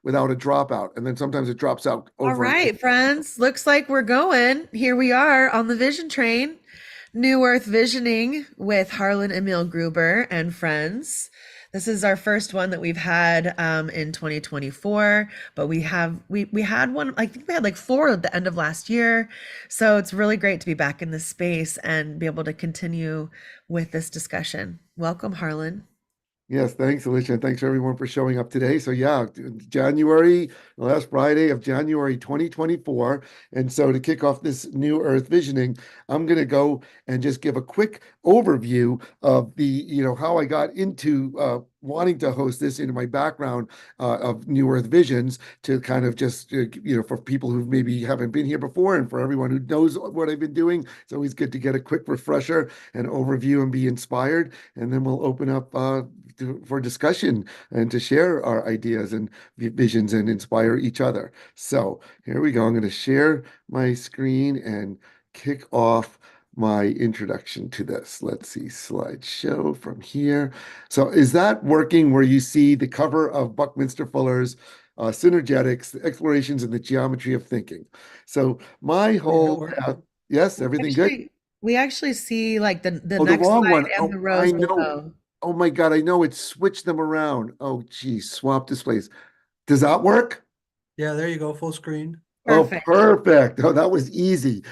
without a dropout, and then sometimes it drops out All over and over. right, friends. Looks like we're going. Here we are on the Vision Train. New Earth Visioning with Harlan, Emil, Gruber, and friends. This is our first one that we've had in 2024, but we had one. I think we had like four at the end of last year, so it's really great to be back in this space and be able to continue with this discussion. Welcome, Harlan. Yes, thanks, Alicia. And thanks everyone for showing up today. So yeah, January, the last Friday of January 2024. And so to kick off this new Earth visioning, I'm going to go and just give a quick overview of how I got into wanting to host this, into my background of New Earth Visions, to kind of just, for people who maybe haven't been here before and for everyone who knows what I've been doing. It's always good to get a quick refresher and overview and be inspired. And then we'll open up for discussion and to share our ideas and visions and inspire each other. So here we go. I'm going to share my screen and kick off my introduction to this. Let's see, slideshow from here. So is that working where you see the cover of Buckminster Fuller's Synergetics, the Explorations in the Geometry of Thinking? So my Yeah, whole we're path, yes, everything good? We actually see like the Oh, the next wrong slide one. and the Oh, I rows know. below. Oh my God, I know it switched them around. Oh, geez, swap displays. Does that work? yeah, there you go, full screen. Oh, Perfect. perfect. Oh, that was easy.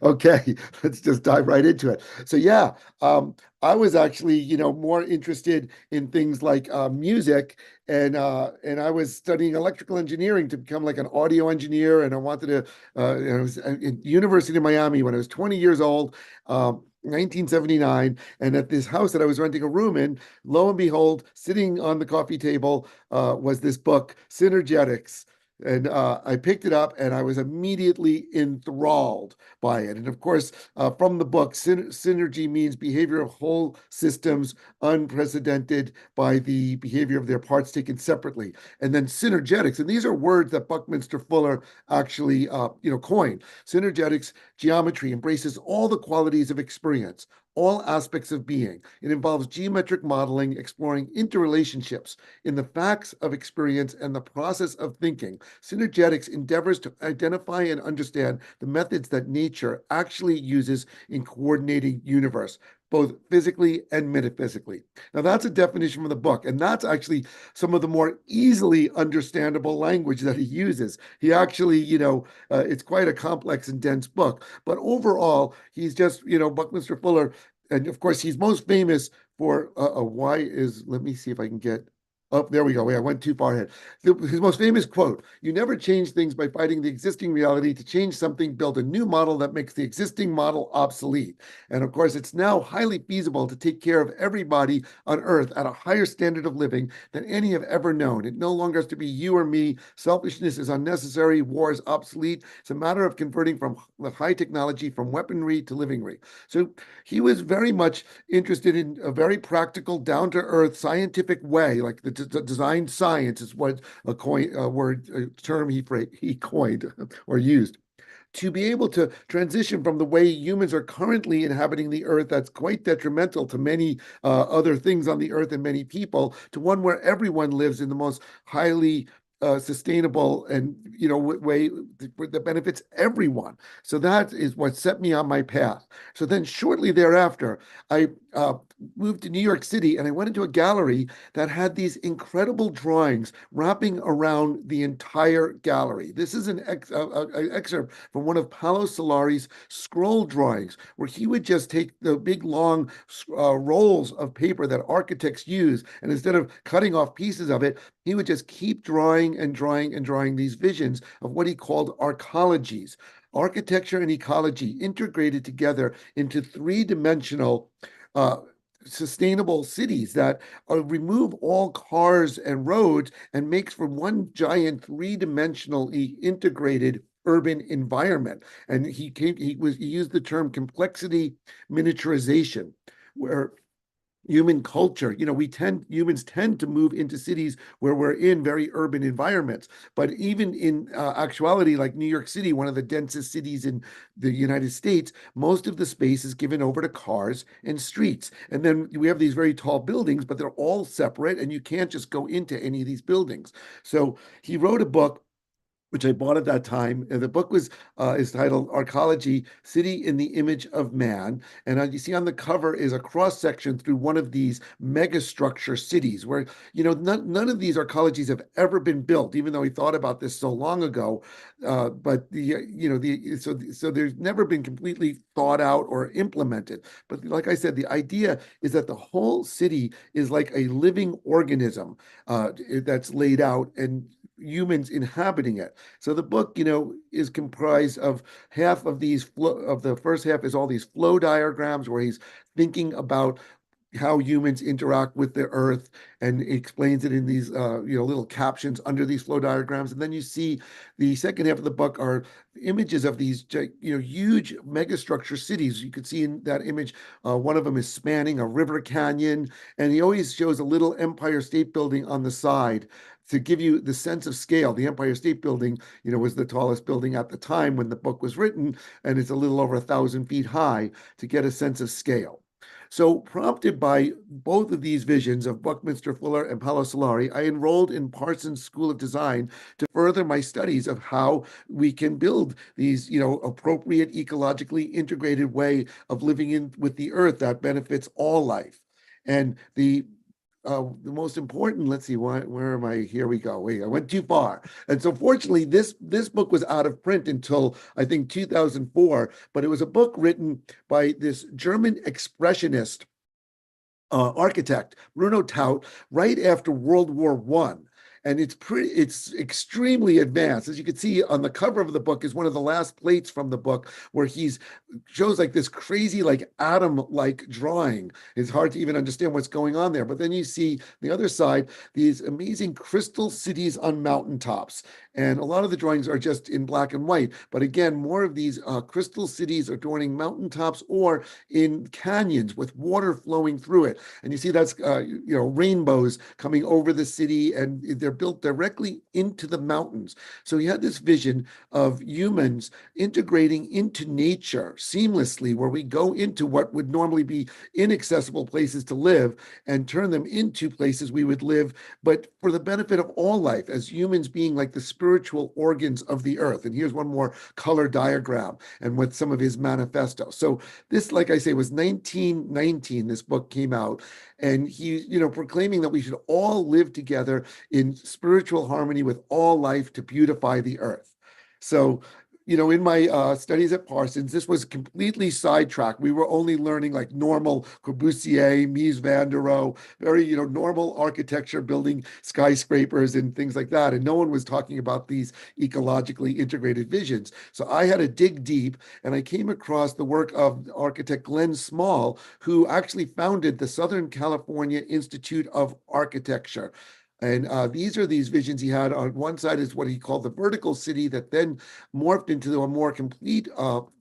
Okay, let's just dive right into it. So yeah, I was actually, more interested in things like music, and I was studying electrical engineering to become like an audio engineer, and I wanted to. I was in University of Miami when I was 20 years old, 1979, and at this house that I was renting a room in, lo and behold, sitting on the coffee table was this book, Synergetics. And I picked it up and I was immediately enthralled by it. And of course, from the book, synergy means behavior of whole systems unprecedented by the behavior of their parts taken separately. And then synergetics, and these are words that Buckminster Fuller actually, coined. Synergetics geometry embraces all the qualities of experience, all aspects of being. It involves geometric modeling, exploring interrelationships in the facts of experience and the process of thinking. Synergetics endeavors to identify and understand the methods that nature actually uses in coordinating universe, both physically and metaphysically. Now, that's a definition from the book, and that's actually some of the more easily understandable language that he uses. He actually, it's quite a complex and dense book, but overall, he's just, Buckminster Fuller, and of course, he's most famous for why is, let me see if I can get. Oh, there we go. Yeah, I went too far ahead. His most famous quote: "You never change things by fighting the existing reality. To change something, build a new model that makes the existing model obsolete." And of course, it's now highly feasible to take care of everybody on Earth at a higher standard of living than any have ever known. It no longer has to be you or me. Selfishness is unnecessary. War is obsolete. It's a matter of converting from the high technology from weaponry to livingry. So he was very much interested in a very practical, down to earth, scientific way, like the design science is what a term he coined or used, to be able to transition from the way humans are currently inhabiting the earth, that's quite detrimental to many other things on the earth and many people, to one where everyone lives in the most highly sustainable and way that benefits everyone. So that is what set me on my path. So then shortly thereafter, I moved to New York City, and I went into a gallery that had these incredible drawings wrapping around the entire gallery. This is an excerpt from one of Paolo Solari's scroll drawings, where he would just take the big long rolls of paper that architects use, and instead of cutting off pieces of it, he would just keep drawing and drawing and drawing these visions of what he called arcologies. Architecture and ecology integrated together into three-dimensional uh, sustainable cities that remove all cars and roads and makes for one giant three-dimensionally integrated urban environment. And he used the term complexity miniaturization, where human culture. Humans tend to move into cities where we're in very urban environments. But even in actuality, like New York City, one of the densest cities in the United States, most of the space is given over to cars and streets. And then we have these very tall buildings, but they're all separate, and you can't just go into any of these buildings. So he wrote a book which I bought at that time. And the book was is titled Arcology: City in the Image of Man. And you see on the cover is a cross section through one of these megastructure cities, where none of these arcologies have ever been built, even though he thought about this so long ago. But the so there's never been completely thought out or implemented. But like I said, the idea is that the whole city is like a living organism that's laid out, and humans inhabiting it. So the book, is comprised of half of these of the first half is all these flow diagrams where he's thinking about how humans interact with the earth, and explains it in these little captions under these flow diagrams. And then you see the second half of the book are images of these huge megastructure cities. You could see in that image, one of them is spanning a river canyon, and he always shows a little Empire State Building on the side to give you the sense of scale. The Empire State Building, was the tallest building at the time when the book was written, and it's a little over 1,000 feet high, to get a sense of scale. So, prompted by both of these visions of Buckminster Fuller and Paolo Solari, I enrolled in Parsons School of Design to further my studies of how we can build these, appropriate, ecologically integrated way of living in with the earth that benefits all life. And the most important, let's see, where am I? Here we go. Wait, I went too far. And so fortunately, this book was out of print until I think 2004, but it was a book written by this German expressionist architect, Bruno Taut, right after World War One. And it's extremely advanced. As you can see on the cover of the book is one of the last plates from the book, where he's shows like this crazy, like atom-like drawing. It's hard to even understand what's going on there. But then you see the other side, these amazing crystal cities on mountaintops. And a lot of the drawings are just in black and white. But again, more of these crystal cities adorning mountaintops or in canyons with water flowing through it. And you see that's rainbows coming over the city, and they're built directly into the mountains. So he had this vision of humans integrating into nature seamlessly, where we go into what would normally be inaccessible places to live and turn them into places we would live, but for the benefit of all life, as humans being like the spiritual organs of the earth. And here's one more color diagram and with some of his manifesto. So this, like I say, was 1919, this book came out, and he, proclaiming that we should all live together in spiritual harmony with all life to beautify the earth. So, in my studies at Parsons, this was completely sidetracked. We were only learning like normal Corbusier, Mies van der Rohe, very, normal architecture, building skyscrapers and things like that. And no one was talking about these ecologically integrated visions. So I had to dig deep, and I came across the work of architect Glenn Small, who actually founded the Southern California Institute of Architecture. And these are these visions he had. On one side is what he called the vertical city, that then morphed into a more complete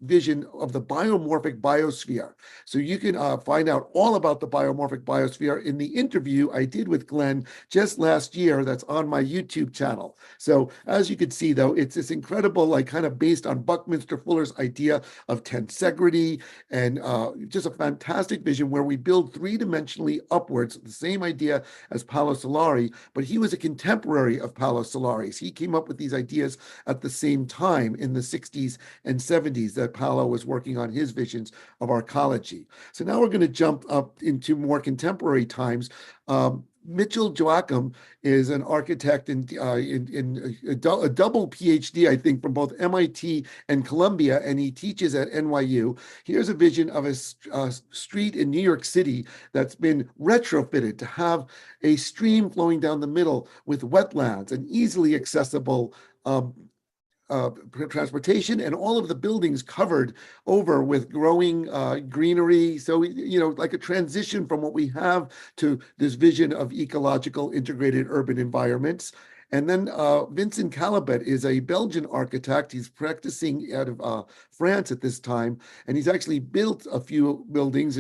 vision of the biomorphic biosphere. So you can find out all about the biomorphic biosphere in the interview I did with Glenn just last year that's on my YouTube channel. So as you can see, though, it's this incredible, like kind of based on Buckminster Fuller's idea of tensegrity, and just a fantastic vision where we build three-dimensionally upwards, the same idea as Paolo Solari, but he was a contemporary of Paolo Solari's. He came up with these ideas at the same time in the 60s and 70s that Paolo was working on his visions of arcology. So now we're going to jump up into more contemporary times. Mitchell Joachim is an architect in a double PhD, I think, from both MIT and Columbia, and he teaches at NYU. Here's a vision of a street in New York City that's been retrofitted to have a stream flowing down the middle with wetlands and easily accessible transportation, and all of the buildings covered over with growing greenery. So, like a transition from what we have to this vision of ecological integrated urban environments. And then Vincent Calabet is a Belgian architect. He's practicing out of France at this time, and he's actually built a few buildings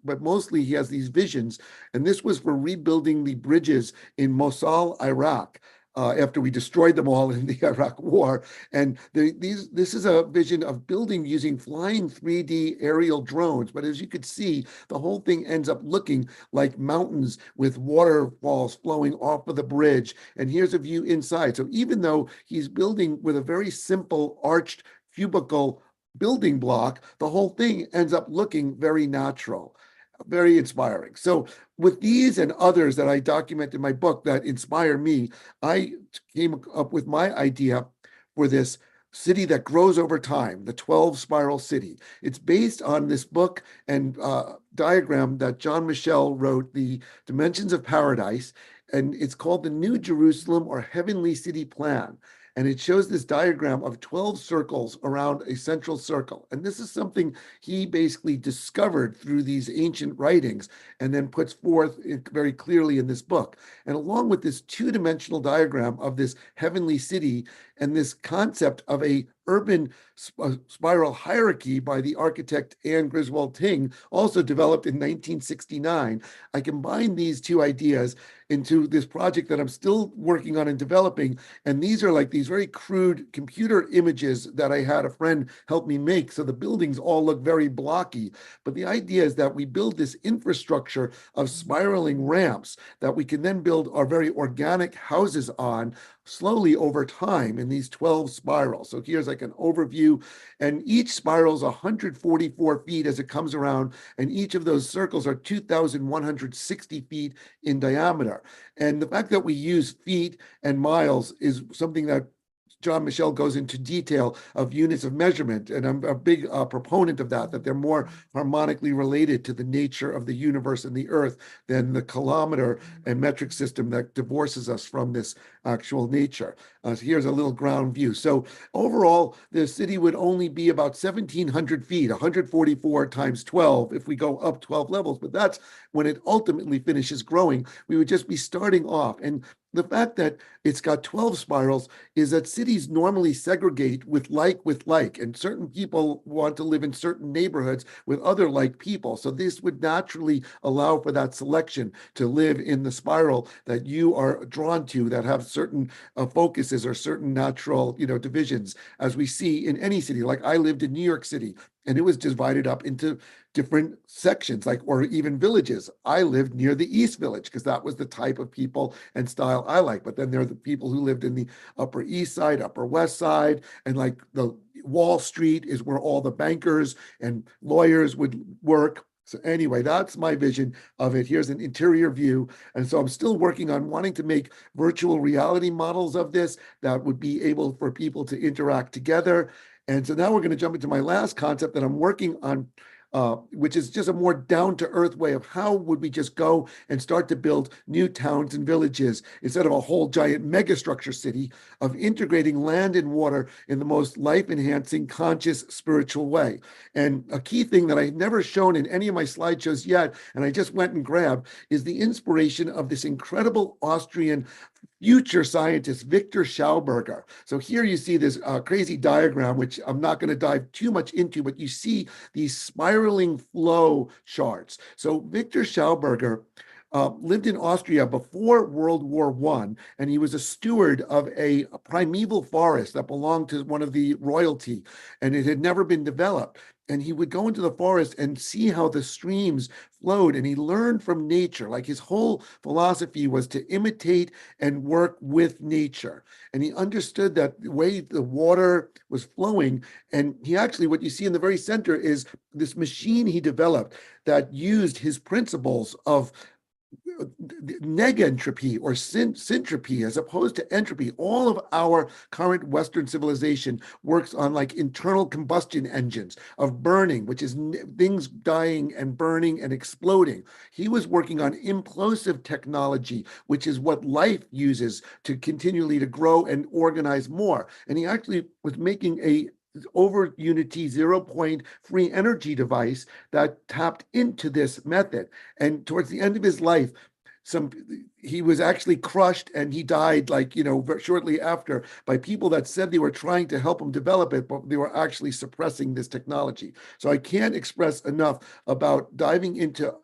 but mostly he has these visions. And this was for rebuilding the bridges in Mosul, Iraq. After we destroyed them all in the Iraq War, and this is a vision of building using flying 3D aerial drones. But as you could see, the whole thing ends up looking like mountains with waterfalls flowing off of the bridge. And here's a view inside. So even though he's building with a very simple arched cubicle building block, the whole thing ends up looking very natural, very inspiring. So with these and others that I document in my book that inspire me, I came up with my idea for this city that grows over time, the 12 spiral city. It's based on this book and diagram that John Michel wrote, The Dimensions of Paradise, and it's called the New Jerusalem or Heavenly City Plan. And it shows this diagram of 12 circles around a central circle. And this is something he basically discovered through these ancient writings and then puts forth very clearly in this book. And along with this two-dimensional diagram of this heavenly city and this concept of a urban spiral hierarchy by the architect Anne Griswold Ting, also developed in 1969, I combined these two ideas into this project that I'm still working on and developing. And these are like these very crude computer images that I had a friend help me make. So the buildings all look very blocky. But the idea is that we build this infrastructure of spiraling ramps that we can then build our very organic houses on slowly over time in these 12 spirals. So here's like an overview, and each spiral is 144 feet as it comes around, and each of those circles are 2,160 feet in diameter. And the fact that we use feet and miles is something that John Michel goes into detail of units of measurement, and I'm a big proponent of that they're more harmonically related to the nature of the universe and the earth than the kilometer and metric system that divorces us from this actual nature. So here's a little ground view. So overall, the city would only be about 1,700 feet, 144 times 12 if we go up 12 levels, but that's when it ultimately finishes growing. We would just be starting off. And the fact that it's got 12 spirals is that cities normally segregate with like, and certain people want to live in certain neighborhoods with other like people. So this would naturally allow for that selection to live in the spiral that you are drawn to, that have certain focuses or certain natural, divisions, as we see in any city. Like I lived in New York City, and it was divided up into different sections, like, or even villages. I lived near the East Village because that was the type of people and style I like. But then there are the people who lived in the Upper East Side, Upper West Side, and like the Wall Street is where all the bankers and lawyers would work. So anyway, that's my vision of it. Here's an interior view. And so I'm still working on wanting to make virtual reality models of this that would be able for people to interact together. And so now we're going to jump into my last concept that I'm working on, which is just a more down-to-earth way of how would we just go and start to build new towns and villages instead of a whole giant megastructure city, of integrating land and water in the most life-enhancing, conscious, spiritual way. And a key thing that I've never shown in any of my slideshows yet, and I just went and grabbed, is the inspiration of this incredible Austrian future scientist, Victor Schauberger. So here you see this crazy diagram, which I'm not going to dive too much into, but you see these spiraling flow charts. So Victor Schauberger lived in Austria before World War I, and he was a steward of a primeval forest that belonged to one of the royalty, and it had never been developed. And he would go into the forest and see how the streams flowed, and he learned from nature. Like his whole philosophy was to imitate and work with nature. And he understood that the way the water was flowing, and he actually, what you see in the very center is this machine he developed that used his principles of negentropy or syntropy as opposed to entropy. All of our current Western civilization works on like internal combustion engines of burning, which is things dying and burning and exploding. He was working on implosive technology, which is what life uses to continually to grow and organize more. And he actually was making a over unity 0 point free energy device that tapped into this method. And towards the end of his life, some he was actually crushed and he died like, shortly after by people that said they were trying to help him develop it, but they were actually suppressing this technology. So I can't express enough about diving into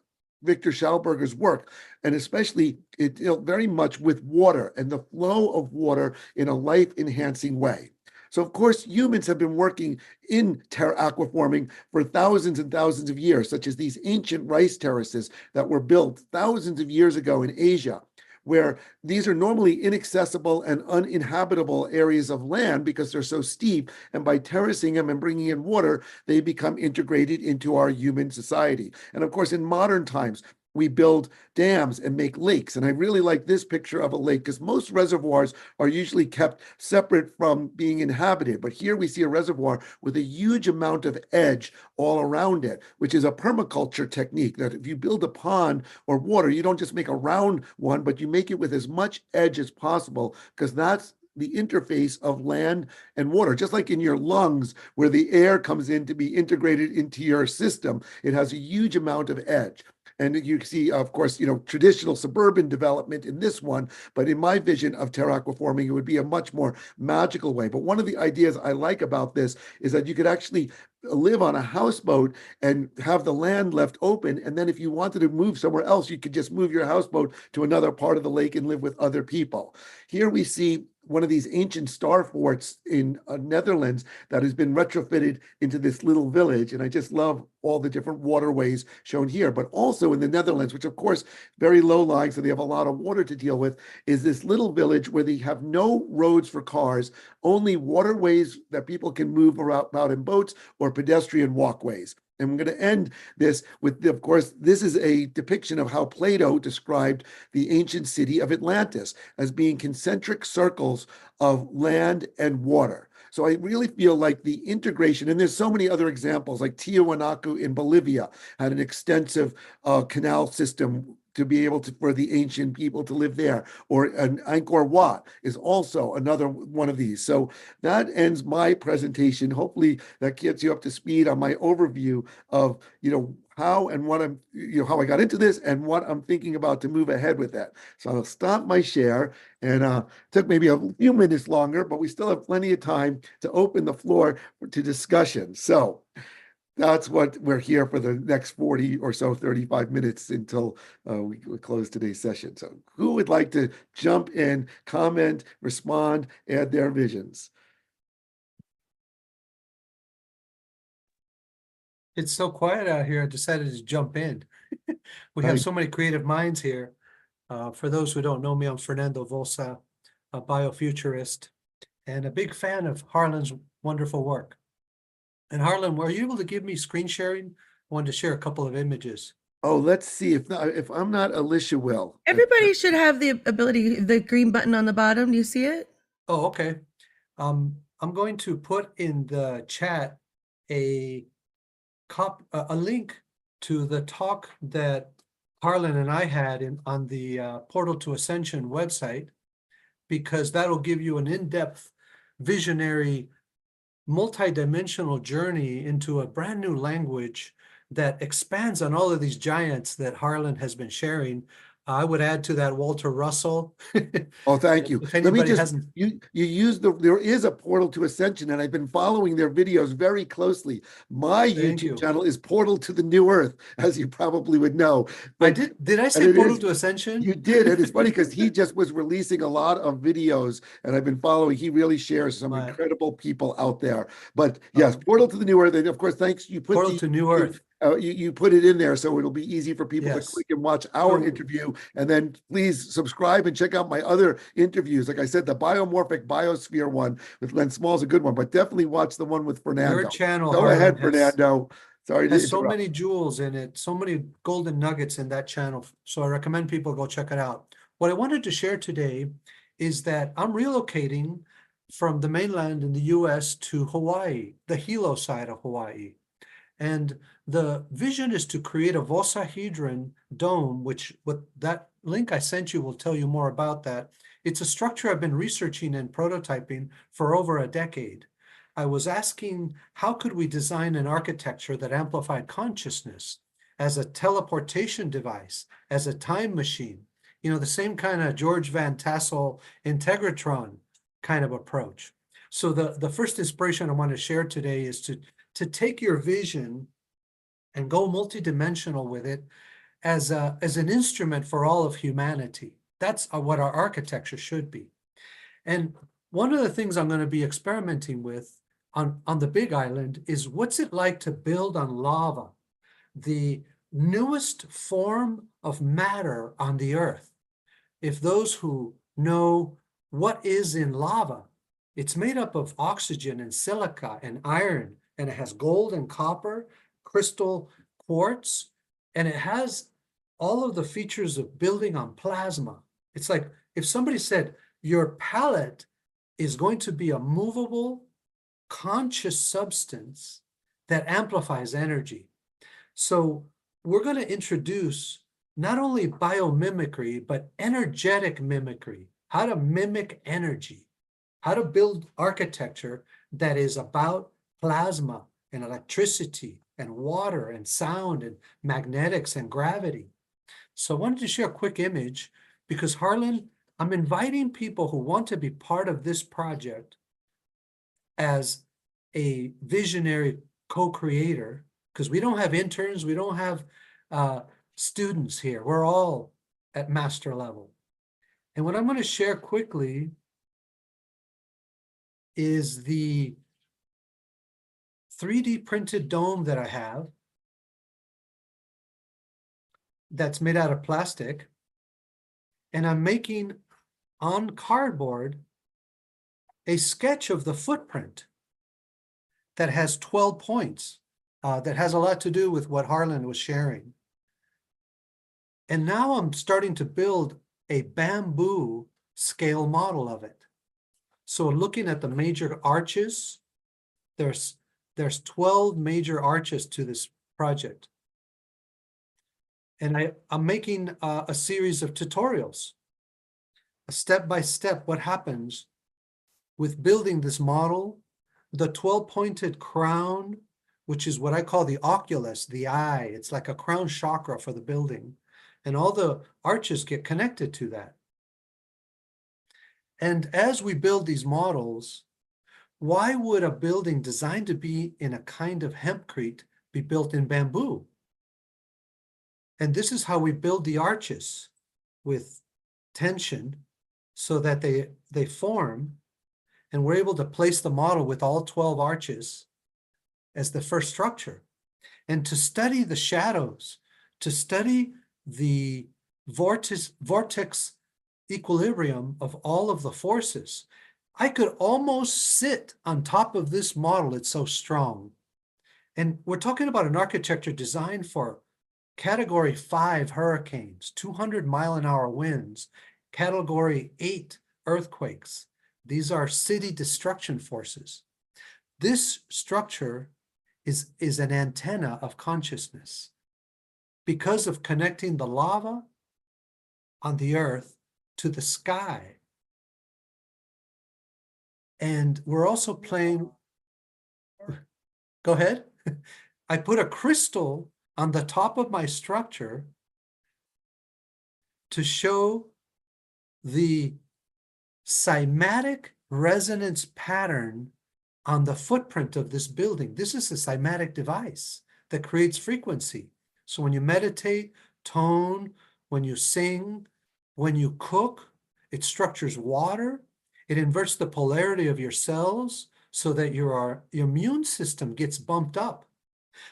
Victor Schauberger's work, and especially it very much with water and the flow of water in a life enhancing way. So, of course, humans have been working in aquaforming for thousands and thousands of years, such as these ancient rice terraces that were built thousands of years ago in Asia, where these are normally inaccessible and uninhabitable areas of land because they're so steep. And by terracing them and bringing in water, they become integrated into our human society. And of course, in modern times, we build dams and make lakes. And I really like this picture of a lake because most reservoirs are usually kept separate from being inhabited. But here we see a reservoir with a huge amount of edge all around it, which is a permaculture technique that if you build a pond or water, you don't just make a round one, but you make it with as much edge as possible because that's the interface of land and water, just like in your lungs, where the air comes in to be integrated into your system, it has a huge amount of edge. And you see, of course, traditional suburban development in this one, but in my vision of terraquaforming, it would be a much more magical way. But one of the ideas I like about this is that you could actually live on a houseboat and have the land left open. And then if you wanted to move somewhere else, you could just move your houseboat to another part of the lake and live with other people. Here we see one of these ancient star forts in Netherlands that has been retrofitted into this little village. And I just love all the different waterways shown here. But also in the Netherlands, which of course, very low lying, so they have a lot of water to deal with, is this little village where they have no roads for cars, only waterways that people can move about in boats or pedestrian walkways. And I'm going to end this with, of course, this is a depiction of how Plato described the ancient city of Atlantis as being concentric circles of land and water. So I really feel like the integration, and there's so many other examples, like Tiwanaku in Bolivia had an extensive canal system to be able to, for the ancient people to live there, or an Angkor Wat is also another one of these. So that ends my presentation. Hopefully that gets you up to speed on my overview of, how and what I'm, how I got into this and what I'm thinking about to move ahead with that. So I'll stop my share, and took maybe a few minutes longer, but we still have plenty of time to open the floor to discussion. So that's what we're here for the next 40 or so, 35 minutes until we close today's session. So who would like to jump in, comment, respond, add their visions? It's so quiet out here. I decided to jump in. We have so many creative minds here. For those who don't know me, I'm Fernando Volsa, a biofuturist, and a big fan of Harlan's wonderful work. And Harlan, were you able to give me screen sharing? I wanted to share a couple of images. Oh, let's see. If I'm not, Alicia will. Everybody should have the ability, the green button on the bottom. Do you see it? Oh, okay. I'm going to put in the chat a link to the talk that Harlan and I had on the Portal to Ascension website, because that'll give you an in-depth visionary multi-dimensional journey into a brand new language that expands on all of these giants that Harlan has been sharing. I would add to that Walter Russell. Oh, thank you. If Let me anybody just, hasn't, you use there is a Portal to Ascension, and I've been following their videos very closely. My thank YouTube you. channel is Portal to the New Earth, as you probably would know. I But did I and say it Portal is, to Ascension? you did, and it's funny because he just was releasing a lot of videos, and I've been following. He really shares some incredible people out there. But yes, Portal to the New Earth, and of course, thanks. You put Portal to New Earth. You put it in there so it'll be easy for people to Yes. click and watch our So- interview. And then please subscribe and check out my other interviews. Like I said, the biomorphic biosphere one with Len Small is a good one, but definitely watch the one with Fernando. Your channel, Go Harlan, ahead, Fernando. Sorry to has so interrupt. many jewels in it, so many golden nuggets in that channel. So I recommend people go check it out. What I wanted to share today is that I'm relocating from the mainland in the US to Hawaii, the Hilo side of Hawaii. And the vision is to create a Volsahedron dome, which what that link I sent you will tell you more about that. It's a structure I've been researching and prototyping for over a decade. I was asking, how could we design an architecture that amplified consciousness as a teleportation device, as a time machine, You know, the same kind of George Van Tassel Integratron kind of approach. So the first inspiration I want to share today is to take your vision and go multidimensional with it as an instrument for all of humanity. That's what our architecture should be. And one of the things I'm going to be experimenting with on the Big Island is what's it like to build on lava, the newest form of matter on the earth. If those who know what is in lava, it's made up of oxygen and silica and iron, and it has gold and copper, crystal quartz, and it has all of the features of building on plasma. It's like if somebody said, your palette is going to be a movable, conscious substance that amplifies energy. So we're going to introduce not only biomimicry, but energetic mimicry, how to mimic energy, how to build architecture that is about plasma and electricity and water and sound and magnetics and gravity. So I wanted to share a quick image because Harlan, I'm inviting people who want to be part of this project as a visionary co-creator, because we don't have interns, we don't have students here. We're all at master level. And what I'm going to share quickly is the 3D printed dome that I have that's made out of plastic. And I'm making on cardboard a sketch of the footprint that has 12 points, that has a lot to do with what Harlan was sharing. And now I'm starting to build a bamboo scale model of it. So looking at the major arches, there's 12 major arches to this project. And I'm making a series of tutorials, a step-by-step what happens with building this model, the 12-pointed crown, which is what I call the oculus, the eye. It's like a crown chakra for the building. And all the arches get connected to that. And as we build these models, why would a building designed to be in a kind of hempcrete be built in bamboo? And this is how we build the arches with tension so that they form, and we're able to place the model with all 12 arches as the first structure. And to study the shadows, to study the vortex equilibrium of all of the forces, I could almost sit on top of this model. It's so strong. And we're talking about an architecture designed for Category 5 hurricanes, 200-mile-an-hour winds, Category 8 earthquakes. These are city destruction forces. This structure is an antenna of consciousness because of connecting the lava on the earth to the sky. And we're also playing, go ahead. I put a crystal on the top of my structure to show the cymatic resonance pattern on the footprint of this building. This is a cymatic device that creates frequency. So when you meditate, tone, when you sing, when you cook, it structures water. It inverts the polarity of your cells so that your immune system gets bumped up.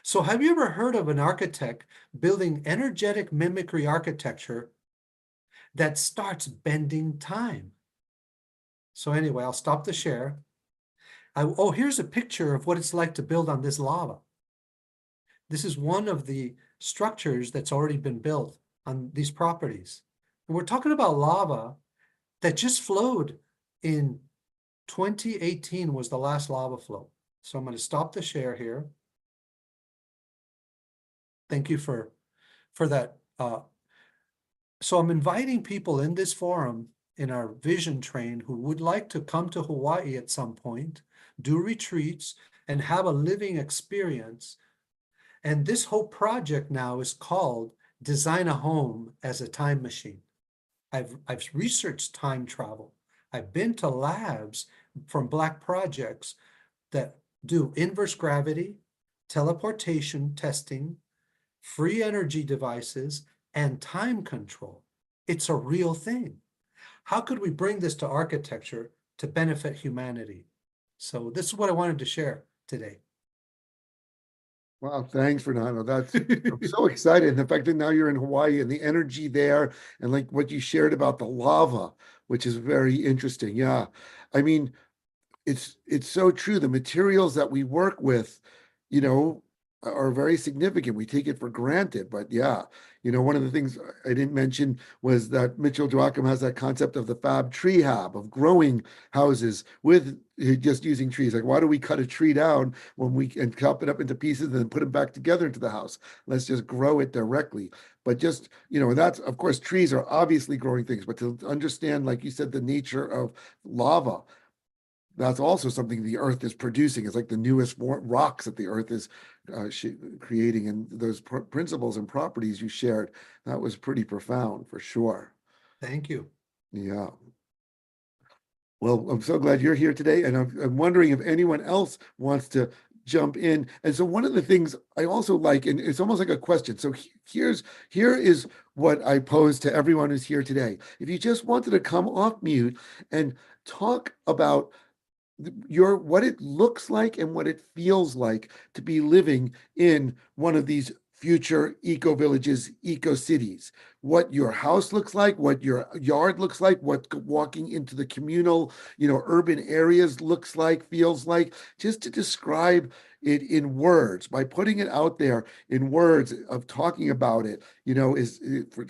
So have you ever heard of an architect building energetic mimicry architecture that starts bending time? So anyway, I'll stop the share. Oh, here's a picture of what it's like to build on this lava. This is one of the structures that's already been built on these properties. And we're talking about lava that just flowed in 2018 was the last lava flow. So I'm going to stop the share here. Thank you for that. So I'm inviting people in this forum in our vision train who would like to come to Hawaii at some point, do retreats, and have a living experience. And this whole project now is called Design a Home as a Time Machine. I've researched time travel. I've been to labs from Black projects that do inverse gravity, teleportation testing, free energy devices, and time control. It's a real thing. How could we bring this to architecture to benefit humanity? So this is what I wanted to share today. Wow, thanks, Fernando. I'm so excited. And the fact that now you're in Hawaii and the energy there, and like what you shared about the lava, which is very interesting. Yeah. I mean, it's so true. The materials that we work with, you know, are very significant. We take it for granted, but yeah, one of the things I didn't mention was that Mitchell Joachim has that concept of the fab tree hab of growing houses with just using trees. Like, why do we cut a tree down when we can chop it up into pieces and then put it back together into the house? Let's just grow it directly. But just, that's, of course, trees are obviously growing things, but to understand, like you said, the nature of lava, that's also something the earth is producing. It's like the newest rocks that the earth is creating, and those principles and properties you shared, that was pretty profound for sure. Thank you. Yeah. Well, I'm so glad you're here today, and I'm wondering if anyone else wants to jump in. And so one of the things I also like, and it's almost like a question. So here is what I pose to everyone who's here today. If you just wanted to come off mute and talk about what it looks like and what it feels like to be living in one of these future eco villages, eco cities, what your house looks like, what your yard looks like, what walking into the communal, urban areas looks like, feels like, just to describe it in words, by putting it out there in words of talking about it, is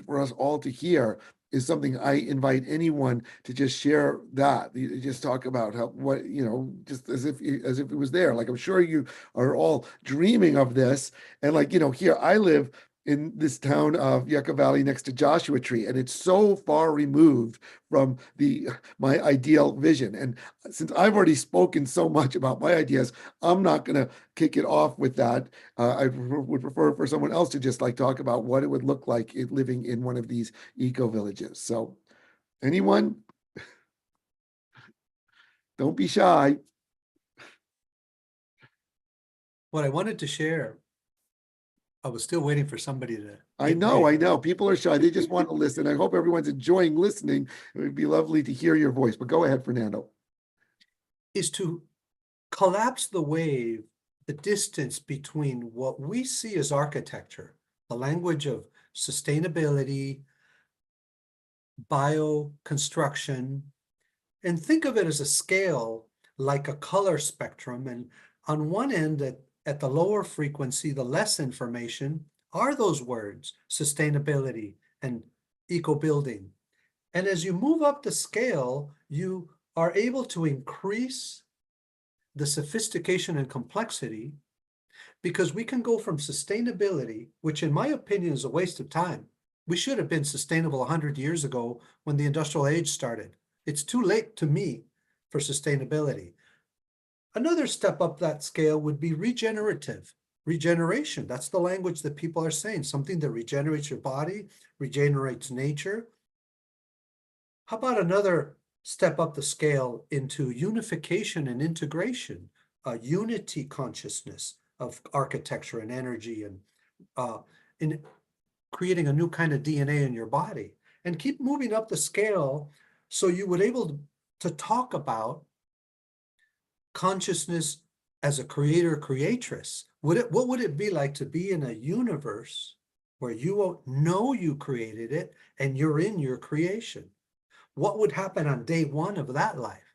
for us all to hear, is something I invite anyone to just share that. You just talk about just as if it was there. Like, I'm sure you are all dreaming of this. And like, here I live in this town of Yucca Valley next to Joshua Tree, and it's so far removed from my ideal vision. And since I've already spoken so much about my ideas, I'm not going to kick it off with that. I would prefer for someone else to just like talk about what it would look like living in one of these eco villages. So, anyone, don't be shy. What I wanted to share, I was still waiting for somebody to I hit know, I big, know. People are shy. They just want to listen. I hope everyone's enjoying listening. It would be lovely to hear your voice. But go ahead, Fernando. is to collapse the wave, the distance between what we see as architecture, the language of sustainability, bioconstruction, and think of it as a scale like a color spectrum. And on one end, at the lower frequency, the less information are those words, sustainability and eco building. And as you move up the scale, you are able to increase the sophistication and complexity, because we can go from sustainability, which in my opinion is a waste of time. We should have been sustainable 100 years ago when the industrial age started. It's too late to me for sustainability. Another step up that scale would be regeneration. That's the language that people are saying, something that regenerates your body, regenerates nature. How about another step up the scale into unification and integration, a unity consciousness of architecture and energy, and in creating a new kind of DNA in your body, and keep moving up the scale so you would able to talk about consciousness as a creator creatress. What would it be like to be in a universe where you know you created it and you're in your creation? What would happen on day one of that life?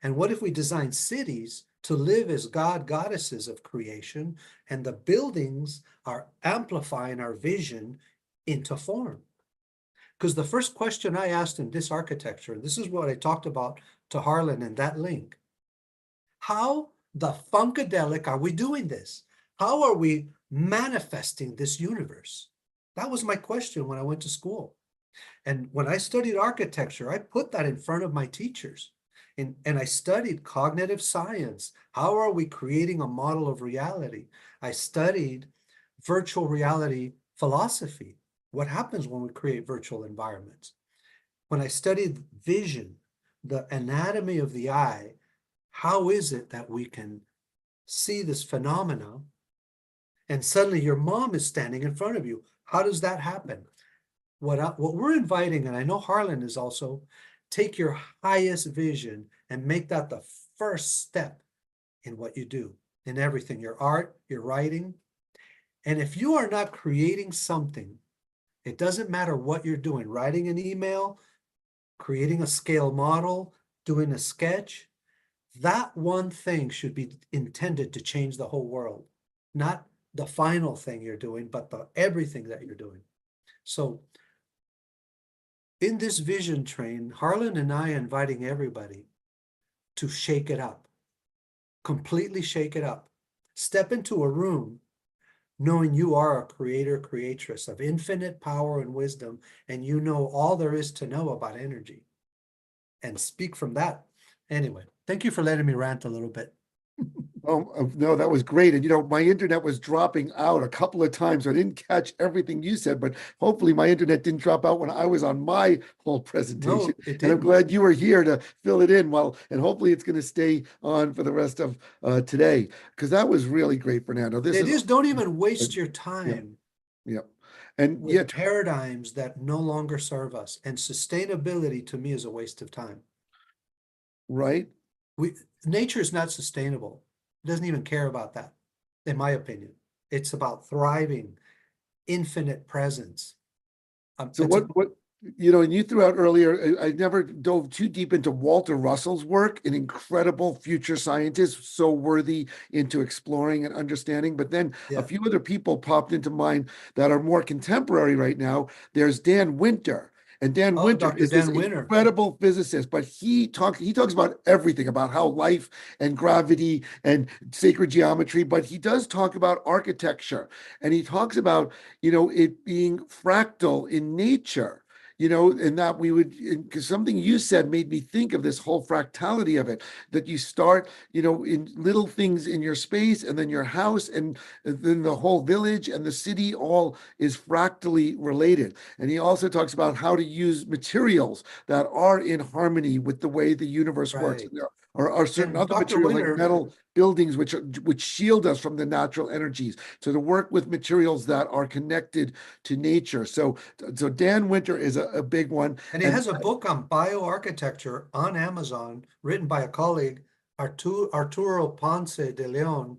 And what if we design cities to live as goddesses of creation, and the buildings are amplifying our vision into form? Because the first question I asked in this architecture, and this is what I talked about to Harlan in that link, how the funkadelic are we doing this? How are we manifesting this universe? That was my question when I went to school. And when I studied architecture, I put that in front of my teachers. And I studied cognitive science. How are we creating a model of reality? I studied virtual reality philosophy. What happens when we create virtual environments? when I studied vision, the anatomy of the eye, how is it that we can see this phenomena and suddenly your mom is standing in front of you? How does that happen? What we're inviting, and I know Harlan is also, take your highest vision and make that the first step in what you do, in everything, your art, your writing. And if you are not creating something, it doesn't matter what you're doing, writing an email, creating a scale model, doing a sketch, that one thing should be intended to change the whole world, not the final thing you're doing, but the everything that you're doing. So in this vision train, Harlan and I are inviting everybody to shake it up, completely shake it up. Step into a room knowing you are a creator, creatress of infinite power and wisdom, and you know all there is to know about energy, and speak from that. Anyway, thank you for letting me rant a little bit. Oh, no, that was great. And my internet was dropping out a couple of times. So I didn't catch everything you said, but hopefully my internet didn't drop out when I was on my whole presentation. No, it And I'm didn't. glad you were here to fill it in and hopefully it's going to stay on for the rest of today, because that was really great, Fernando. This It is, is, don't even waste your yeah, time yeah. And yeah, with paradigms that no longer serve us. And sustainability to me is a waste of time. right. Nature is not sustainable. It doesn't even care about that, in my opinion. It's about thriving, infinite presence. So It's a and you threw out earlier, I never dove too deep into Walter Russell's work, an incredible future scientist, so worthy into exploring and understanding. But then a yeah. few other people popped into mind that are more contemporary right now. There's Dan Winter. And Dan Oh, Winter Dr. is this Dan Winter. incredible physicist, but he talks about everything, about how life and gravity and sacred geometry, but he does talk about architecture, and he talks about it being fractal in nature, and that we would, because something you said made me think of this whole fractality of it, that you start, in little things in your space, and then your house, and then the whole village and the city all is fractally related. And he also talks about how to use materials that are in harmony with the way the universe works. Right. And there are certain And other Dr. materials like Winter, metal buildings which shield us from the natural energies. So to work with materials that are connected to nature. So Dan Winter is a big one. and he And has a book on bioarchitecture on Amazon, written by a colleague, Arturo Ponce de Leon.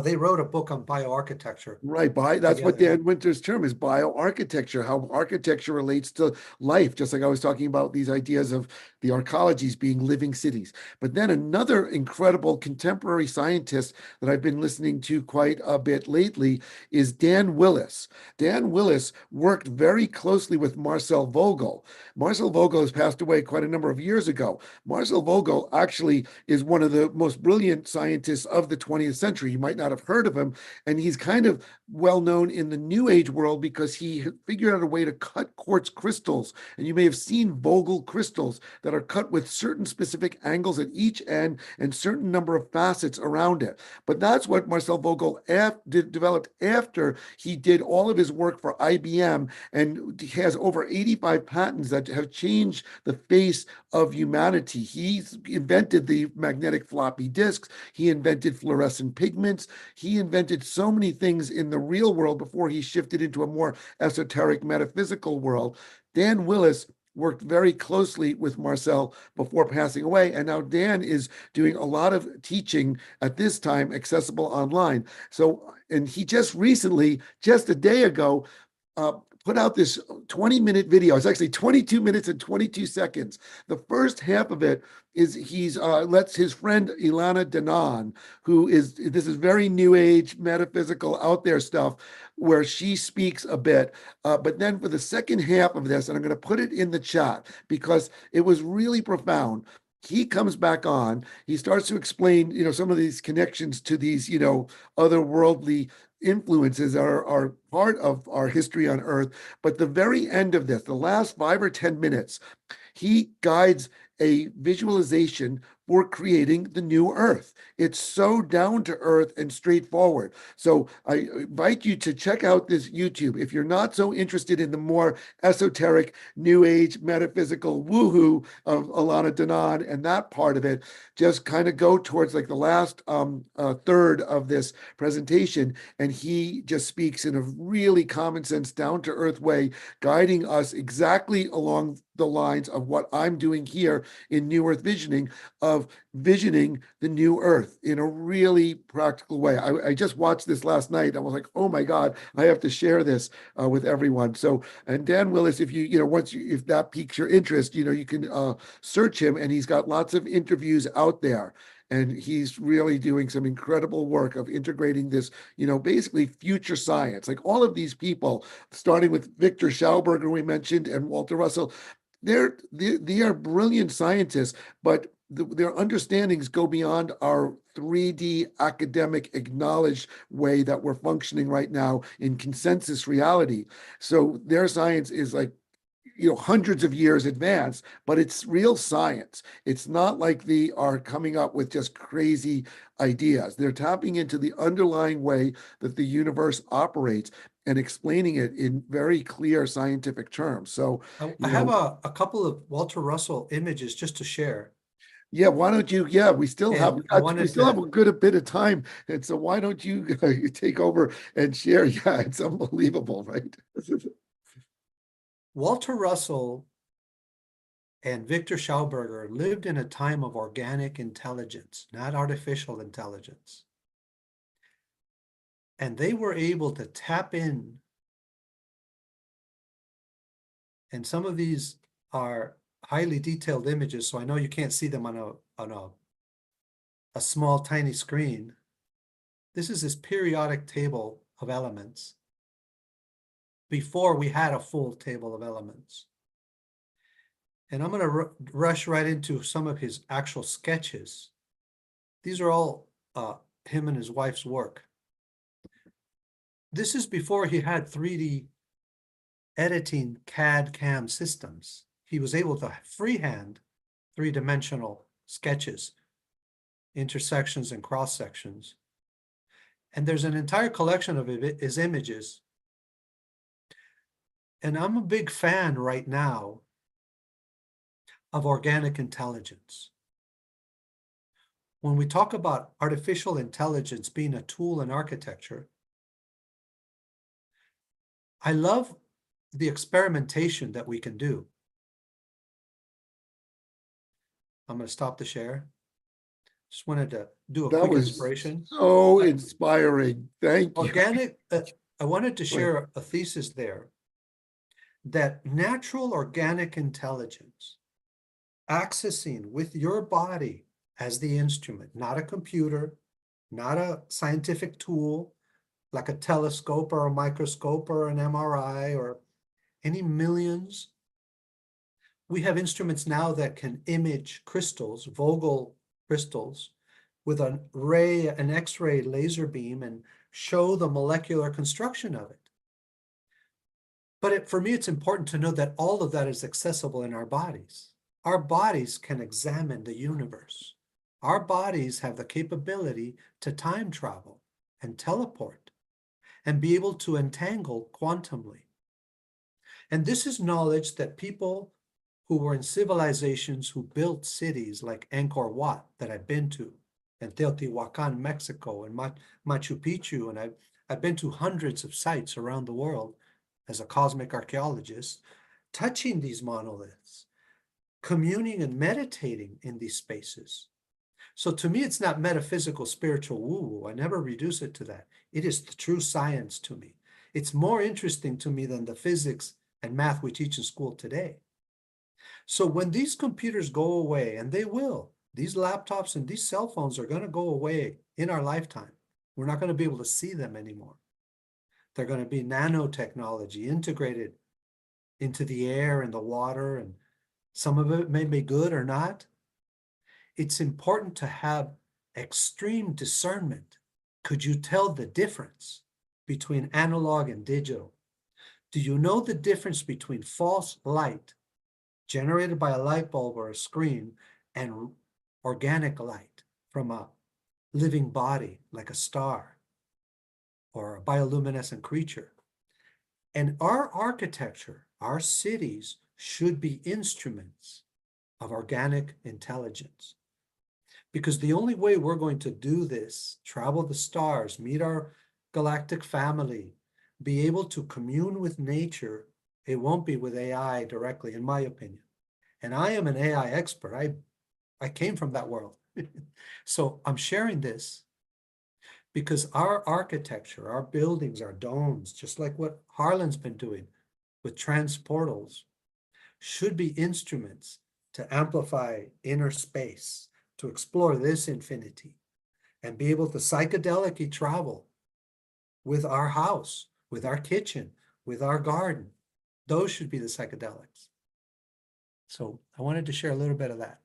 They wrote a book on bioarchitecture right, that's what together. Dan Winter's term is, bioarchitecture, how architecture relates to life, just like I was talking about these ideas of the arcologies being living cities. But then another incredible contemporary scientist that I've been listening to quite a bit lately is Dan Willis. Dan Willis worked very closely with Marcel Vogel. Marcel Vogel has passed away quite a number of years ago. Marcel Vogel actually is one of the most brilliant scientists of the 20th century. You might not have heard of him, and he's kind of well known in the New Age world because he figured out a way to cut quartz crystals. And you may have seen Vogel crystals that are cut with certain specific angles at each end and certain number of facets around it. But that's what Marcel Vogel developed after he did all of his work for IBM, and he has over 85 patents that have changed the face of humanity. He's invented the magnetic floppy disks. He invented fluorescent pigments. He invented so many things in the real world before he shifted into a more esoteric metaphysical world. Dan Willis worked very closely with Marcel before passing away. And now Dan is doing a lot of teaching at this time, accessible online. So, and he just recently, just a day ago, put out this 20-minute video. It's actually 22 minutes and 22 seconds. The first half of it is he's lets his friend Ilana Danan, this is very new age, metaphysical, out there stuff, where she speaks a bit. But then for the second half of this, and I'm going to put it in the chat because it was really profound. He comes back on. He starts to explain, some of these connections to these, otherworldly influences are part of our history on Earth. But the very end of this, the last 5 or 10 minutes, he guides a visualization for creating the new earth. It's so down to earth and straightforward. So I invite you to check out this YouTube. If you're not so interested in the more esoteric, new age, metaphysical woohoo of Alana Danan and that part of it, just kind of go towards like the last third of this presentation. And he just speaks in a really common sense, down to earth way, guiding us exactly along the lines of what I'm doing here in New Earth Visioning, of visioning the new earth in a really practical way. I just watched this last night. I was like, oh my God, I have to share this with everyone. So, and Dan Willis, if if that piques your interest, you can search him, and he's got lots of interviews out there. And he's really doing some incredible work of integrating this, basically future science. Like all of these people, starting with Victor Schauberger, we mentioned, and Walter Russell, they are brilliant scientists, but their understandings go beyond our 3D academic acknowledged way that we're functioning right now in consensus reality. So their science is like hundreds of years advanced, but it's real science. It's not like they are coming up with just crazy ideas. They're tapping into the underlying way that the universe operates and explaining it in very clear scientific terms. So, I have a couple of Walter Russell images just to share. yeah, why don't you? Yeah, And I we wanted still have to, a good bit of time, and so why don't you take over and share? Yeah, it's unbelievable, right? Walter Russell and Victor Schauberger lived in a time of organic intelligence, not artificial intelligence. And they were able to tap in. And some of these are highly detailed images, so I know you can't see them on a small, tiny screen. This is this periodic table of elements before we had a full table of elements. And I'm going to rush right into some of his actual sketches. These are all him and his wife's work. This is before he had 3D editing CAD CAM systems. He was able to freehand three-dimensional sketches, intersections and cross sections. And there's an entire collection of his images. And I'm a big fan right now of organic intelligence. When we talk about artificial intelligence being a tool in architecture, I love the experimentation that we can do. I'm going to stop the share. Just wanted to do a That quick was inspiration. so inspiring. Thank you. Organic, I wanted to share a thesis there that natural organic intelligence, accessing with your body as the instrument, not a computer, not a scientific tool like a telescope or a microscope or an MRI or any millions. We have instruments now that can image crystals, Vogel crystals, with an X-ray laser beam and show the molecular construction of it. But for me, it's important to know that all of that is accessible in our bodies. Our bodies can examine the universe. Our bodies have the capability to time travel and teleport and be able to entangle quantumly. And this is knowledge that people who were in civilizations who built cities like Angkor Wat that I've been to, and Teotihuacan, Mexico, and Machu Picchu, and I've been to hundreds of sites around the world as a cosmic archaeologist, touching these monoliths, communing and meditating in these spaces. So to me, it's not metaphysical, spiritual woo-woo. I never reduce it to that. It is the true science to me. It's more interesting to me than the physics and math we teach in school today. So when these computers go away, and they will, these laptops and these cell phones are going to go away in our lifetime. We're not going to be able to see them anymore. They're going to be nanotechnology integrated into the air and the water, and some of it may be good or not. It's important to have extreme discernment. Could you tell the difference between analog and digital? Do you know the difference between false light generated by a light bulb or a screen and organic light from a living body like a star or a bioluminescent creature. And our architecture, our cities should be instruments of organic intelligence. Because the only way we're going to do this, travel the stars, meet our galactic family, be able to commune with nature, it won't be with AI directly, in my opinion. And I am an AI expert. I came from that world. So I'm sharing this because our architecture, our buildings, our domes, just like what Harlan's been doing with transportals, should be instruments to amplify inner space, to explore this infinity, and be able to psychedelically travel with our house, with our kitchen, with our garden. Those should be the psychedelics. So I wanted to share a little bit of that.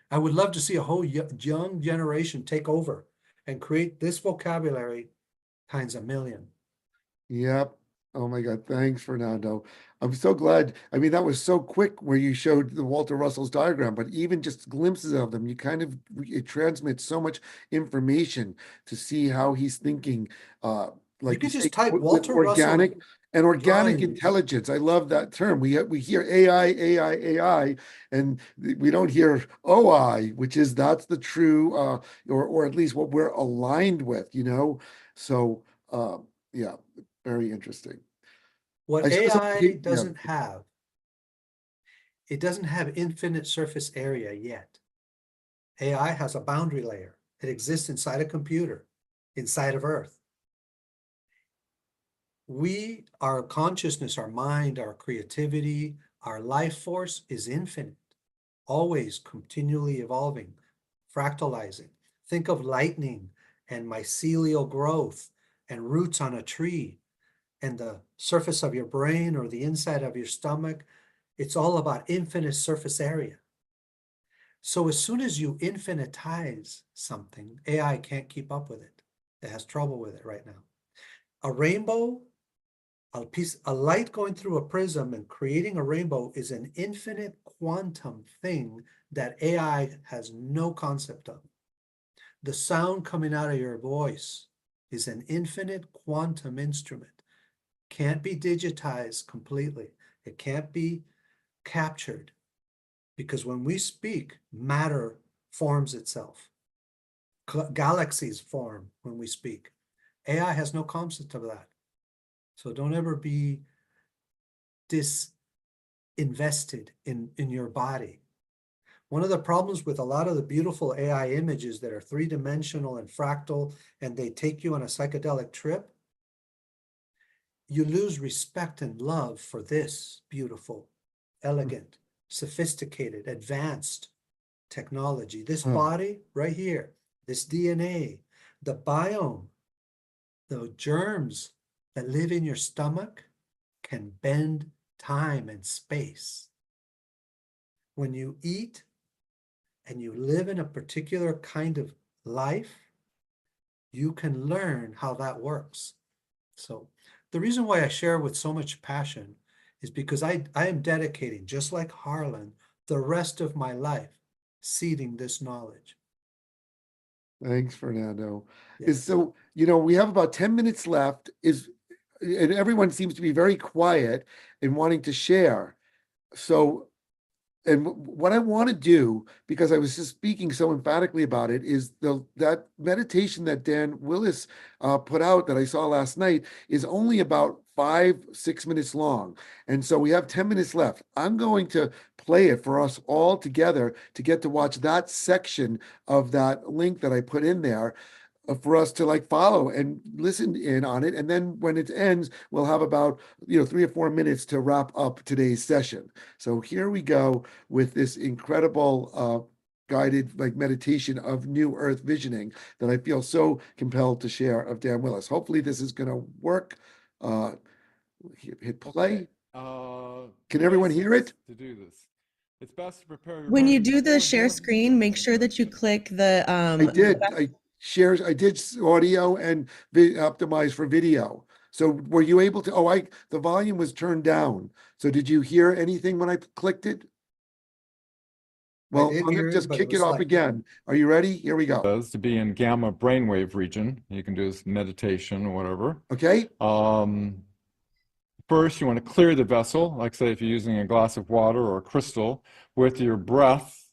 I would love to see a whole young generation take over and create this vocabulary times a million. Yep. Oh my God. Thanks, Fernando. I'm so glad. I mean, that was so quick where you showed the Walter Russell's diagram, but even just glimpses of them, you kind of, it transmits so much information to see how he's thinking, You like you can say, just type with Walter Russell organic drawings. intelligence. I love that term. We hear AI, and we don't hear OI, which is that's the true, or at least what we're aligned with, you know? So, yeah, very interesting. I What saw AI something, yeah. doesn't have, it doesn't have infinite surface area yet. AI has a boundary layer. It exists inside a computer, inside of Earth. Our consciousness, our mind, our creativity, our life force is infinite, always continually evolving, fractalizing. Think of lightning and mycelial growth and roots on a tree and the surface of your brain or the inside of your stomach. It's all about infinite surface area. So as soon as you infinitize something, AI can't keep up with it. It has trouble with it right now. A rainbow, a light going through a prism and creating a rainbow is an infinite quantum thing that AI has no concept of. The sound coming out of your voice is an infinite quantum instrument. Can't be digitized completely. It can't be captured because when we speak, matter forms itself. Galaxies form when we speak. AI has no concept of that. So don't ever be disinvested in your body. One of the problems with a lot of the beautiful AI images that are three-dimensional and fractal, and they take you on a psychedelic trip, you lose respect and love for this beautiful, elegant, sophisticated, advanced technology. This body right here, this DNA, the biome, the germs that live in your stomach can bend time and space. When you eat and you live in a particular kind of life, you can learn how that works. So the reason why I share with so much passion is because I am dedicating, just like Harlan, the rest of my life seeding this knowledge. Thanks, Fernando. Yeah. So, we have about 10 minutes left, and everyone seems to be very quiet and wanting to share. So, and what I want to do, because I was just speaking so emphatically about it, is that meditation that Dan Willis put out that I saw last night is only about 5-6 minutes long. And so we have 10 minutes left. I'm going to play it for us all together to get to watch that section of that link that I put in there for us to like follow and listen in on it. And then when it ends, we'll have about 3 or 4 minutes to wrap up today's session. So here we go with this incredible guided like meditation of new earth visioning that I feel so compelled to share of Dan Willis. Hopefully this is going to work. Hit play. Can everyone hear it? To do this. It's best to prepare your When you mind do the share beforehand. screen, make sure that you click the I did. I did audio and optimize for video. So were you able to, the volume was turned down. So did you hear anything when I clicked it? Well, did I'm hear going to it, just but it kick it was off like, again. Are you ready? Here we go. To be in gamma brainwave region. You can do this meditation or whatever. Okay. First, you want to clear the vessel, like say if you're using a glass of water or a crystal, with your breath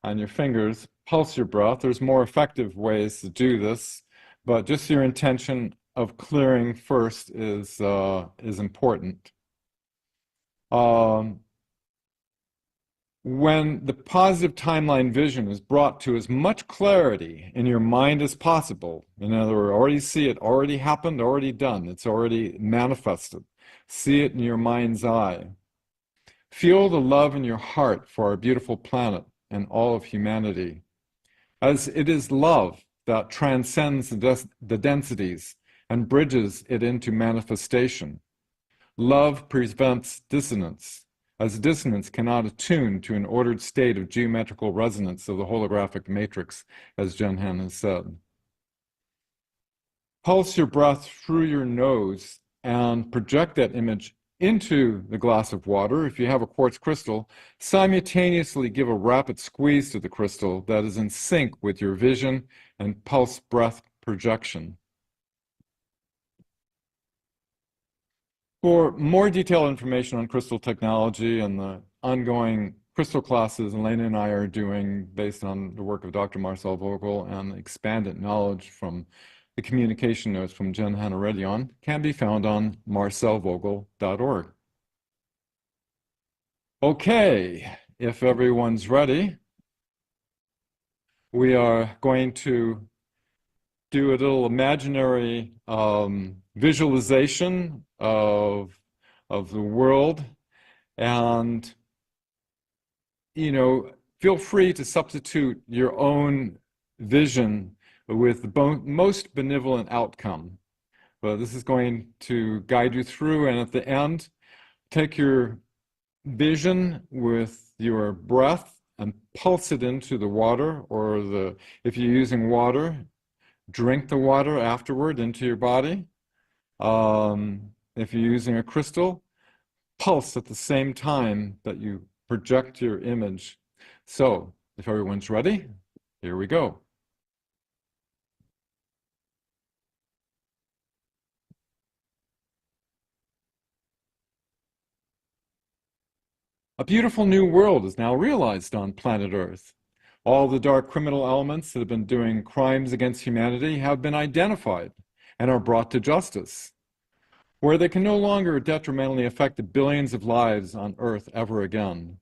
on your fingers, pulse your breath. There's more effective ways to do this, but just your intention of clearing first is important. When the positive timeline vision is brought to as much clarity in your mind as possible, in other words, already see it, already happened, already done, it's already manifested. See it in your mind's eye. Feel the love in your heart for our beautiful planet and all of humanity, as it is love that transcends the densities and bridges it into manifestation. Love prevents dissonance, as dissonance cannot attune to an ordered state of geometrical resonance of the holographic matrix, as Jenhan has said. Pulse your breath through your nose and project that image into the glass of water. If you have a quartz crystal, simultaneously give a rapid squeeze to the crystal that is in sync with your vision and pulse breath projection. For more detailed information on crystal technology and the ongoing crystal classes Elena and I are doing based on the work of Dr. Marcel Vogel and expanded knowledge from the communication notes from Jen Hanaredian, can be found on marcelvogel.org. Okay, if everyone's ready, we are going to do a little imaginary visualization of the world, and feel free to substitute your own vision with the most benevolent outcome. But this is going to guide you through, and at the end, take your vision with your breath and pulse it into the water, or if you're using water, drink the water afterward into your body. If you're using a crystal, pulse at the same time that you project your image. So, if everyone's ready, here we go. A beautiful new world is now realized on planet Earth. All the dark criminal elements that have been doing crimes against humanity have been identified and are brought to justice, where they can no longer detrimentally affect the billions of lives on Earth ever again.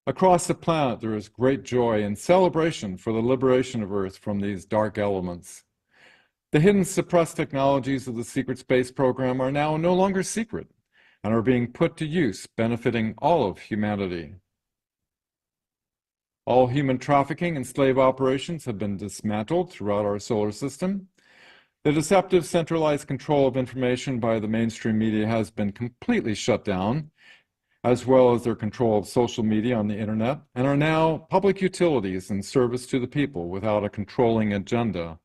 Across the planet, there is great joy and celebration for the liberation of Earth from these dark elements. The hidden suppressed technologies of the secret space program are now no longer secret and are being put to use, benefiting all of humanity. All human trafficking and slave operations have been dismantled throughout our solar system. The deceptive centralized control of information by the mainstream media has been completely shut down, as well as their control of social media on the internet, and are now public utilities in service to the people without a controlling agenda.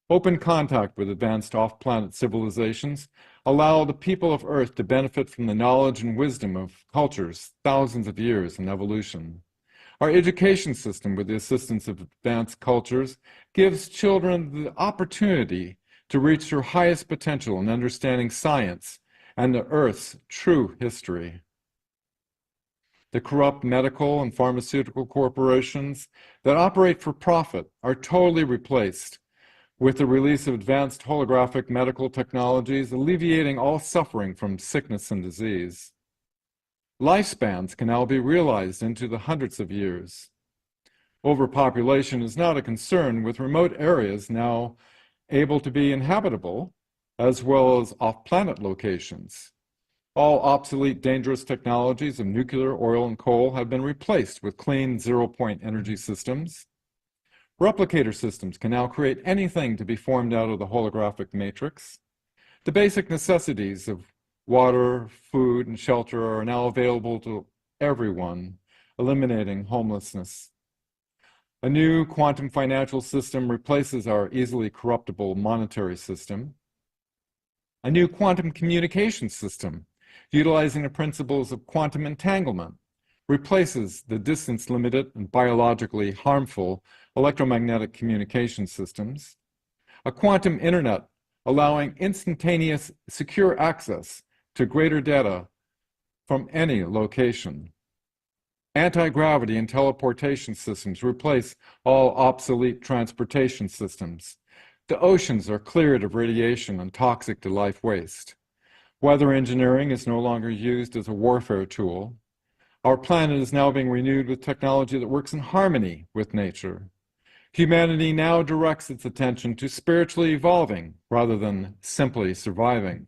Open contact with advanced off-planet civilizations allow the people of Earth to benefit from the knowledge and wisdom of cultures thousands of years in evolution. Our education system, with the assistance of advanced cultures, gives children the opportunity to reach their highest potential in understanding science and the Earth's true history. The corrupt medical and pharmaceutical corporations that operate for profit are totally replaced with the release of advanced holographic medical technologies, alleviating all suffering from sickness and disease. Lifespans can now be realized into the hundreds of years. Overpopulation is not a concern, with remote areas now able to be inhabitable, as well as off-planet locations. All obsolete, dangerous technologies of nuclear, oil, and coal have been replaced with clean, zero-point energy systems. Replicator systems can now create anything to be formed out of the holographic matrix. The basic necessities of water, food, and shelter are now available to everyone, eliminating homelessness. A new quantum financial system replaces our easily corruptible monetary system. A new quantum communication system, utilizing the principles of quantum entanglement, replaces the distance-limited and biologically harmful electromagnetic communication systems. A quantum internet allowing instantaneous, secure access to greater data from any location. Anti-gravity and teleportation systems replace all obsolete transportation systems. The oceans are cleared of radiation and toxic to life waste. Weather engineering is no longer used as a warfare tool. Our planet is now being renewed with technology that works in harmony with nature. Humanity now directs its attention to spiritually evolving rather than simply surviving.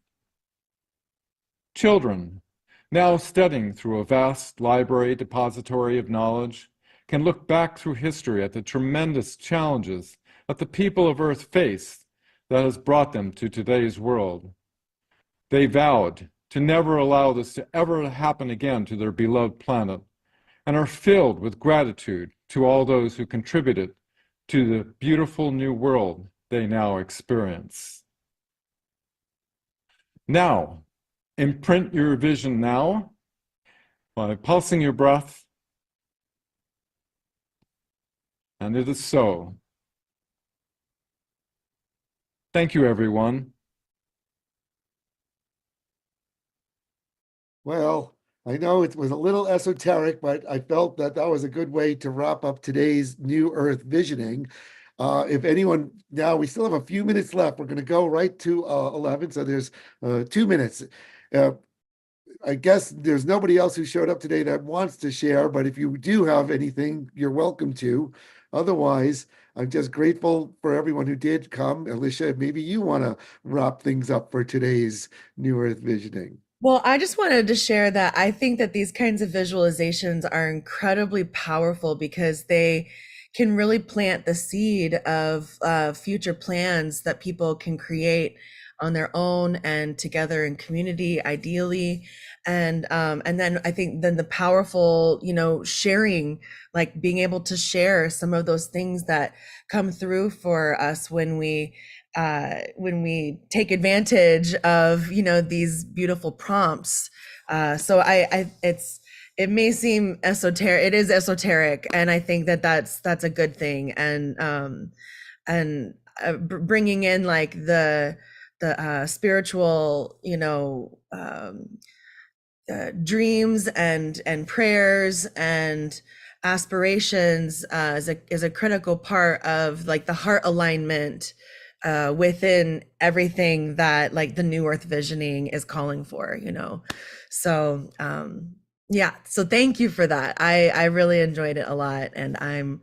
Children, now studying through a vast library depository of knowledge, can look back through history at the tremendous challenges that the people of Earth faced that has brought them to today's world. They vowed to never allow this to ever happen again to their beloved planet, and are filled with gratitude to all those who contributed to the beautiful new world they now experience. Now, imprint your vision now by pulsing your breath, and it is so. Thank you, everyone. Well, I know it was a little esoteric, but I felt that that was a good way to wrap up today's New Earth visioning. If anyone, now we still have a few minutes left. We're going to go right to 11, so there's 2 minutes. I guess there's nobody else who showed up today that wants to share, but if you do have anything, you're welcome to. Otherwise, I'm just grateful for everyone who did come. Alicia, maybe you want to wrap things up for today's New Earth visioning. Well, I just wanted to share that I think that these kinds of visualizations are incredibly powerful because they can really plant the seed of future plans that people can create on their own and together in community, ideally. And then I think then the powerful, sharing, like being able to share some of those things that come through for us when we take advantage of these beautiful prompts. So it may seem esoteric. It is esoteric, and I think that that's a good thing. And bringing in like the spiritual, dreams and prayers and aspirations is a critical part of like the heart alignment within everything that like the New Earth visioning is calling for, So yeah, so thank you for that. I really enjoyed it a lot, and I'm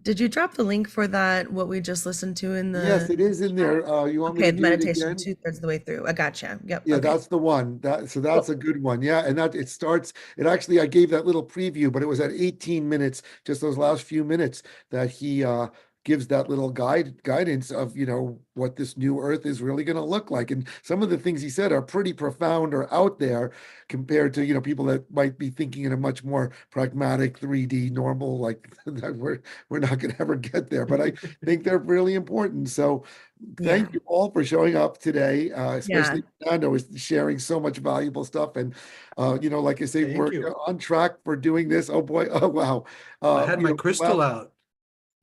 did you drop the link for that, what we just listened to in the Yes, it is in there. You want me okay, to the do it meditation again? 2/3 of the way through. I gotcha. Yep. Yeah, Okay. that's the one. So that's a good one. Yeah, and that it starts. It actually, I gave that little preview, but it was at 18 minutes, just those last few minutes that he gives that little guidance of what this new Earth is really going to look like. And some of the things he said are pretty profound or out there compared to people that might be thinking in a much more pragmatic 3D normal like that. We're not going to ever get there, but I think they're really important. So. Yeah. Thank you all for showing up today, Yeah. especially Fernando is sharing so much valuable stuff. And, like I say, Thank we're you. on track for doing this. Oh boy. Oh, wow. I had my crystal out.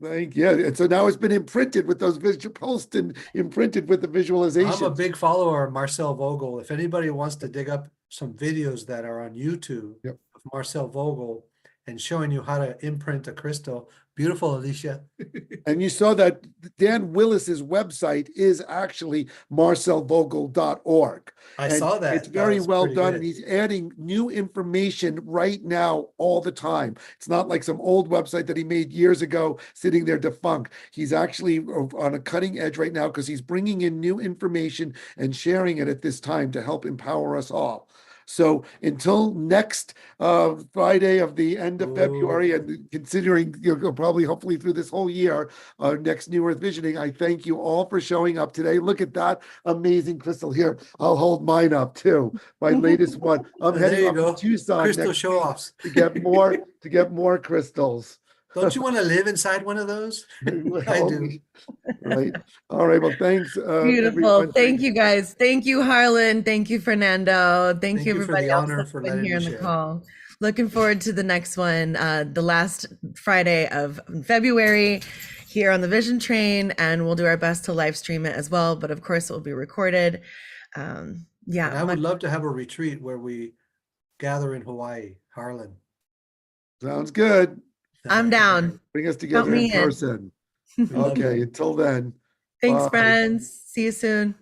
Thank you. And so now it's been imprinted with those visual posts and imprinted with the I'm a visualizations. big follower of Marcel Vogel. If anybody wants to dig up some videos that are on YouTube Yep. of Marcel Vogel and showing you how to imprint a crystal, beautiful, Alicia. And you saw that Dan Willis's website is actually marcelvogel.org. I And saw that. it's That very was well pretty done. good. And he's adding new information right now all the time. It's not like some old website that he made years ago sitting there defunct. He's actually on a cutting edge right now because he's bringing in new information and sharing it at this time to help empower us all. So until next Friday of the end of February, and considering you'll go probably hopefully through this whole year, next New Earth Visioning, I thank you all for showing up today. Look at that amazing crystal here. I'll hold mine up too. My latest one. I'm There heading you off to go. Tucson Crystal next week show-offs. to get more crystals. Don't you want to live inside one of those? I Well, do. right. All right. Well, thanks, Beautiful. everyone. Thank you guys. Thank you, Harlan. Thank you, Fernando. Thank Thank you, you for everybody the else honor that's for been letting here me on the share. call. Looking forward to the next one, the last Friday of February here on the Vision Train, and we'll do our best to live stream it as well. But of course, it will be recorded. Yeah, And I would love to have a retreat where we gather in Hawaii, Harlan. Sounds good. I'm down. Bring us Count together in me in. person. Love Okay, you. until then. Thanks, Bye. friends. See you soon.